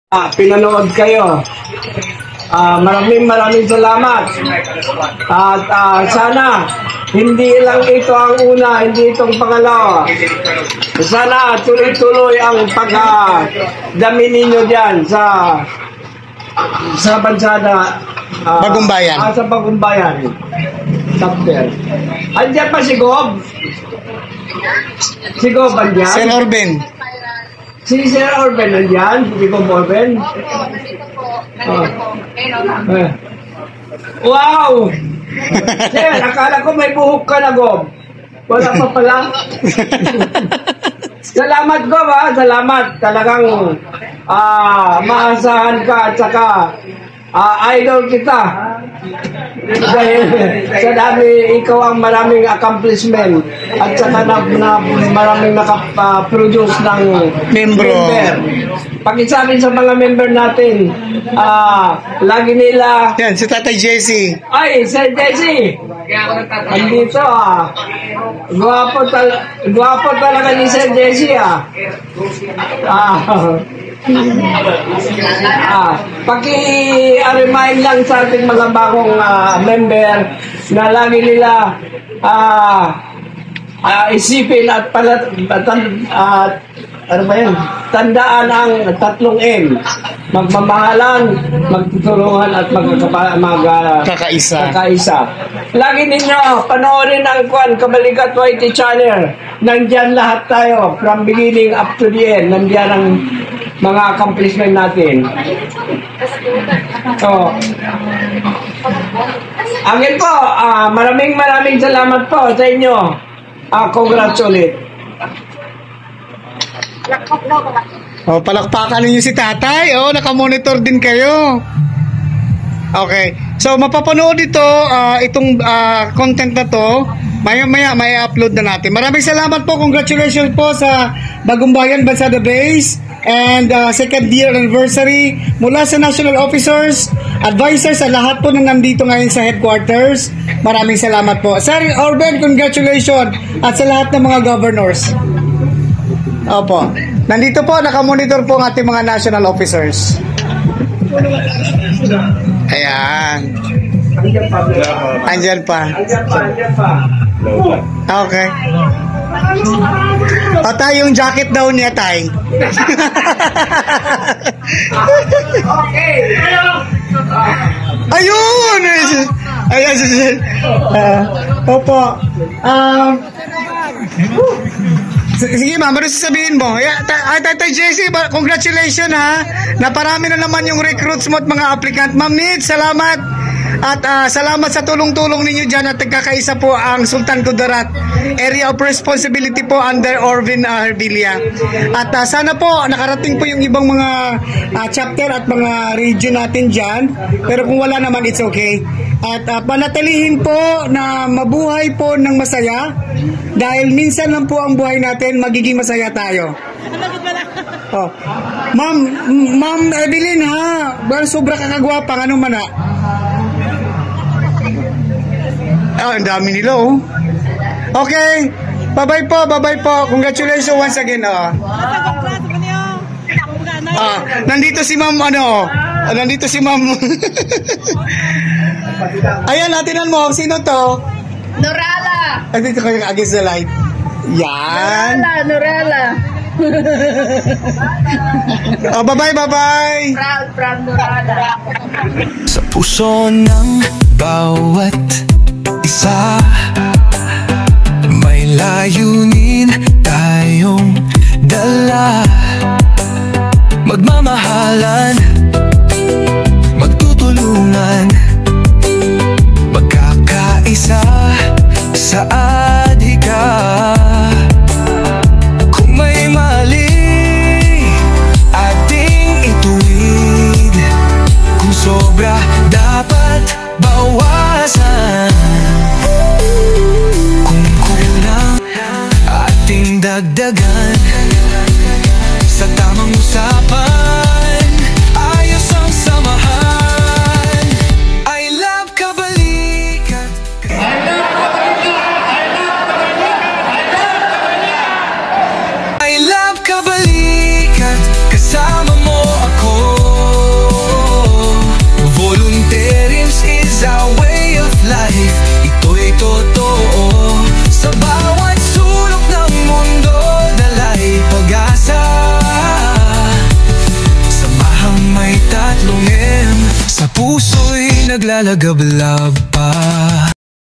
Pinanood kayo. Maraming salamat. At sana hindi lang ito ang una, hindi itong pangalawa. Sana tuloy-tuloy ang pagdami ninyo dyan sa bansa na Bagumbayan. Sa Bagumbayan. Chapter. Andiyan pa si Gob? Si Gob andyan? Sir Orben. Si Sir Orben andyan? Si Gob Orben? Wow! Sir, akala ko may buhok ka na, Gob. Wala pa pala. Salamat, Gob, ha? Salamat. Talagang maasahan ka at saka idol kita. Dahil sa dami, ikaw ang maraming accomplishment at saka maraming nakaproduce ng member. Pakisabi sa mga member natin, lagi nila... Yan, si Tatay Jesse. Ay, Sir Jesse! Andito Gwapo talaga ni Sir Jesse paki-remind lang sa ating mga bagong member na lagi nila isipin at tandaan ang 3 M. Magmamahalan, magtutulungan at kakaisa. Lagi ninyo panoorin ang Kabalikat YT channel. Nandyan lahat tayo from beginning up to the end. Nandyan ang mga accomplishment natin. So, angin po, maraming salamat po sa inyo. Congrats ulit. Palakpakan ninyo si Tatay. Nakamonitor din kayo. Okay. So, mapapanood itong content na to. Maya may upload na natin. Maraming salamat po. Congratulations po sa Bagumbayan Bansada Base and second year anniversary mula sa national officers, advisors, sa lahat po na nandito ngayon sa headquarters. Maraming salamat po. Sir Orben, congratulations at sa lahat ng mga governors. Opo. Nandito po, nakamonitor po ang ating mga national officers. Ayan. Andyan pa. Okay. Tay, yung jacket daw niya, Tay. Okay. Ayun! Ayun. Opo. Sige ma'am, ano sasabihin mo? Tatay Jesse, congratulations ha. Naparami na naman yung recruits mo at mga applicant. Ma'am Nid, salamat. At salamat sa tulong-tulong ninyo dyan at nagkakaisa po ang Sultan Kudarat. Area of responsibility po under Orvin Herbilia. At sana po nakarating po yung ibang mga chapter at mga region natin dyan. Pero kung wala naman, it's okay. At panatilihin po na mabuhay po ng masaya. Dahil minsan lang po ang buhay natin, magiging masaya tayo. Ma'am Evelyn ha, sobra kakagwapa, ano man ang dami nila Okay, bye-bye po, congratulations once again nandito si ma'am nandito si ma'am ayan, natinan mo, sino to? Norala. Dito kayo against the light. Yan. Norala. Bye-bye. Proud Norala. Sa puso ng bawat isa, may layunin tayong dala. Magmamahalan, magtutulungan, magkakaisa sa adhika. Kung may mali, ating ituwid. Kung sobra, dapat bawasan. Kung kulang, ating dagdagan. Sa tamang usapan ay puso'y naglalagablab pa.